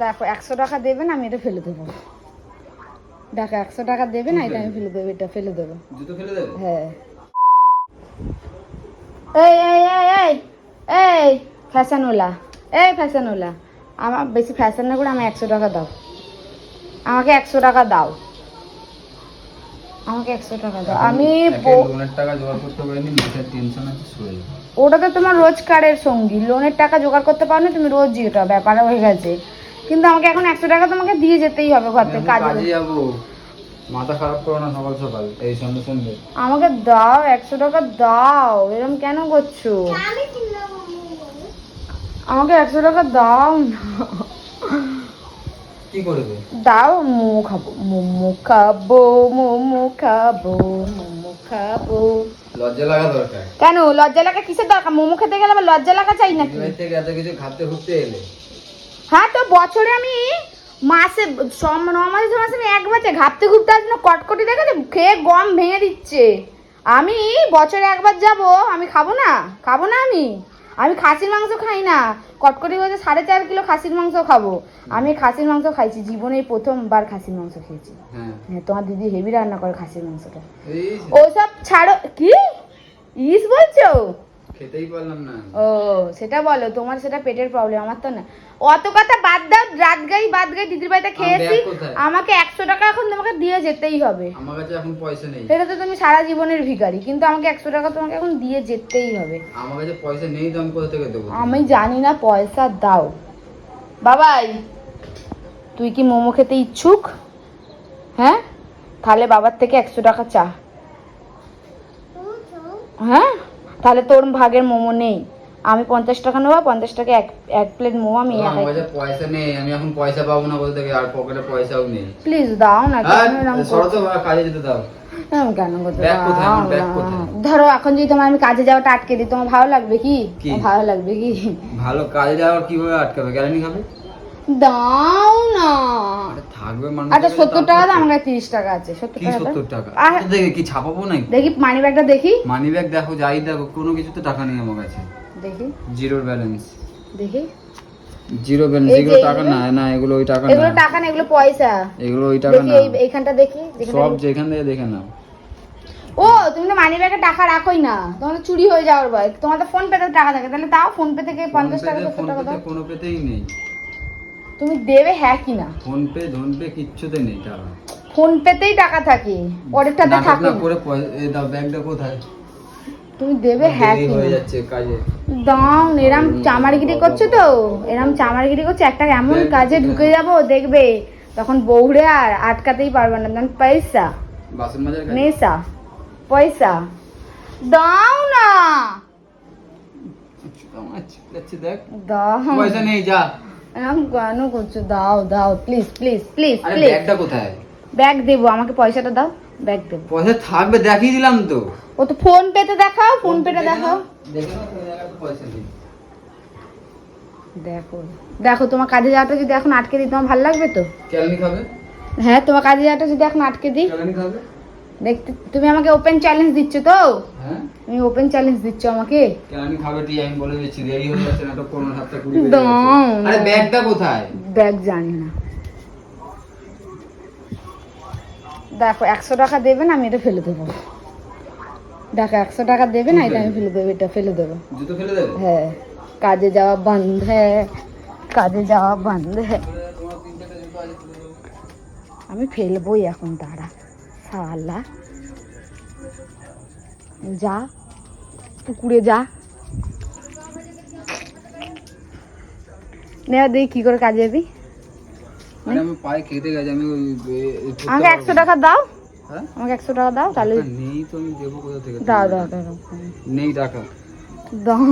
দেখো 100 টাকা দেবে না, আমি এটা ফেলে দেবো। দেখো 100 টাকা দেবে না, এটা আমি ফেলে দেবো, এটা ফেলে দেবো। জুতো ফেলে দেবো? হ্যাঁ। এই এই এই এই এই ফ্যাশনওয়ালা, এই ফ্যাশনওয়ালা, আমার বেশি ফ্যাশন না করে আমাকে 100 টাকা দাও। আমাকে 100 টাকা দাও, আমাকে 100 টাকা দাও। আমি লোনের টাকা জোগাড় করতে পারিনি, মাথায় টেনশন আছে, শুয়ে যাবো। ওটা তো তোমার রোজকারের সঙ্গী, লোনের টাকা জোগাড় করতে পারো না তুমি রোজই, ওটা ব্যাপার হয়ে গেছে। কিন্তু আমাকে এখন 100 টাকা তোমাকে দিয়ে যেতেই হবে ঘর থেকে, কাজে যাবো। মাথা খারাপ করো না সকাল সকাল এই সন্ধ্যে সন্ধ্যে। আমাকে দাও 100 টাকা দাও, এরকম কেন করছো? আমাকে 100 টাকা দাও না। কি করবে? দাও, মোমো খাবো, মোমো খাবো, মোমো খাবো, মোমো খাবো। লজ্জা লাগা দরকার। কেন লজ্জা লাগা কিসের দরকার? মোমো খেতে গেলে আবার লজ্জা লাগা চাই নাকি? থেকে এত কিছু ঘাটতে ঘুরতে এলে। হ্যাঁ তো বছরে আমি মাসে 9 মাসে 6 মাসে আমি একবার ঘাপতে ঘুরতে আসবো না। কটকটি দেখেছে খেয়ে গম ভেঙে দিচ্ছে। আমি বছরে একবার যাব, আমি খাবো না? খাবো না আমি খাসির মাংস খাই না। কটকটি বলছে 4.5 কিলো খাসির মাংস খাবো। আমি খাসির মাংস খাইছি, জীবনে প্রথমবার খাসির মাংস খেয়েছি। হ্যাঁ, তোমার দিদি হেভি রান্না করে খাসির মাংসটা। ওসব ছাড়ো। কি ইস বলছো? খেতেই পারলাম না। ও সেটা বলো, তোমার সেটা পেটের প্রবলেম, আমার তো না। অত কথা বাদ দাও, রাত গাই দিদির বাড়িতে খেয়েছি। আমাকে 100 টাকা এখন তোমাকে দিয়ে যেতেই হবে। আমার কাছে এখন পয়সা নেই। সেটা তো তুমি সারা জীবনের ভিখারি, কিন্তু আমাকে 100 টাকা তোমাকে এখন দিয়ে যেতেই হবে। আমার কাছে পয়সা নেই তো আমি কোথা থেকে দেবো? আমি জানি না, পয়সা দাও। বাবাই, তুই কি মোমো খেতে ইচ্ছুক? হ্যাঁ, তাহলে বাবার থেকে 100 টাকা চা। হ্যাঁ, তাহলে তোর ভাগের মোমো নেই। আমি 50 টাকা নেবো, 50 টাকা এক প্লেট মোমো আমি আমার কাছে পয়সা নেই, আমি এখন পয়সা পাবো না বলতে, আর পকেটে পয়সাও নেই। প্লিজ দাও না। কাজে যেতে দাও। কেন করতে দাও? ধরো এখন যদি তোমার আমি কাজে যাওয়াটা আটকে দিই, তোমার ভালো লাগবে কি? ভালো লাগবে কি? ভালো কাজে যাওয়ার কিভাবে আটকাবে? গ্যারান্টি খাবে? দাও না। থাকবে মানুষ। আচ্ছা 70 টাকা দাও, আমার কাছে 30 টাকা আছে। 70 টাকা দেখে কি ছাপাবো নাকি? দেখি মানি ব্যাগটা দেখি। মানি ব্যাগ দেখো, যাই দেখো, কোনো কিছুতে টাকা নেই আমার কাছে। দেখি, জিরো ব্যালেন্স। দেখি জিরো ব্যালেন্স। এগুলো টাকা না, না এগুলো ওই টাকা না। এগুলো টাকা না, এগুলো পয়সা। এগুলো ওই টাকা না। দেখি এইখানটা দেখি, সব যেখান থেকে দেখে নাও। ও তুমি তো মানি ব্যাগে টাকা রাখোই না, তোমার চুরি হয়ে যাওয়ার ভয়। তোমার তো ফোন পেতে টাকা থাকে, তাহলে দাও ফোন পে থেকে 50 টাকা 70 টাকা দাও। কোনো পেতেই নেই। তুমি দেবে হ্যাঁ কি না? ফোন পে ধন পে কিচ্ছুতে নেই টাকা। ফোন পেতেই টাকা থাকে, পরেরটাতে থাকে না। করে এই দাও, ব্যাগটা কোথায়? তুমি দেবে হ্যাঁ কি হয়ে না? যাচ্ছে কাজে। দাও, এরম চামারগিরি করছো তো, এরম চামারগিরি করছো। একটা এমন কাজে ঢুকে যাবো দেখবে, তখন বউরে আর আটকাতেই পারবে না। পয়সা বাসন মাজার কাজ। নেশা, পয়সা দাও না। দেখ দাও, পয়সা নেই, যা। এরকম কেন করছো? দাও দাও প্লিজ প্লিজ প্লিজ আরে প্লিজ। ব্যাগটা কোথায়? ব্যাগ দেবো, আমাকে পয়সাটা দাও, ব্যাগ দেবো। পয়সা থাকবে, দেখিয়ে দিলাম তো। ও তো ফোন পেতে দেখাও, ফোন পেতে দেখাও। দেখো না কোন জায়গায় পয়সা নেই। দেখো দেখো, তোমার কাজে যাওয়াটা যদি এখন আটকে দিই, তোমার ভালো লাগবে তো? কেলানি খাবে? হ্যাঁ, তোমার কাজে যাওয়াটা যদি এখন আটকে দিই, কেলানি খাবে? দেখতে তুমি আমাকে ওপেন চ্যালেঞ্জ দিচ্ছ তো? হ্যাঁ, তুমি ওপেন চ্যালেঞ্জ দিচ্ছ আমাকে। কেলানি খাবে তুই, আমি বলে দিচ্ছি। দেরি হয়ে যাচ্ছে, নাটক করো না, 7:20 বেজে দাও গেছে। আরে ব্যাগটা কোথায়? ব্যাগ জানি না। দেখো 100 টাকা দেবে না, আমি এটা ফেলে দেবো। দেখো 100 টাকা দেবে না, এটা আমি ফেলে দেবো, এটা ফেলে দেবো। জুতো ফেলে দেবে? হ্যাঁ, কাজে যাওয়া বন্ধ হ্যাঁ, কাজে যাওয়া বন্ধ হ্যাঁ। আমি ফেলবই এখন, দাঁড়া শালা। যা পুকুরে যা, নেওয়া দেখি কি করে কাজে যাবি। আরে আমি পায়ে খেতে গেছি, আমি আমাকে 100 টাকা দাও। হ্যাঁ, আমাকে 100 টাকা দাও, তাহলে নেই তো আমি দেবো কোথা থেকে? দাও দাও দাও। নেই টাকা। দাও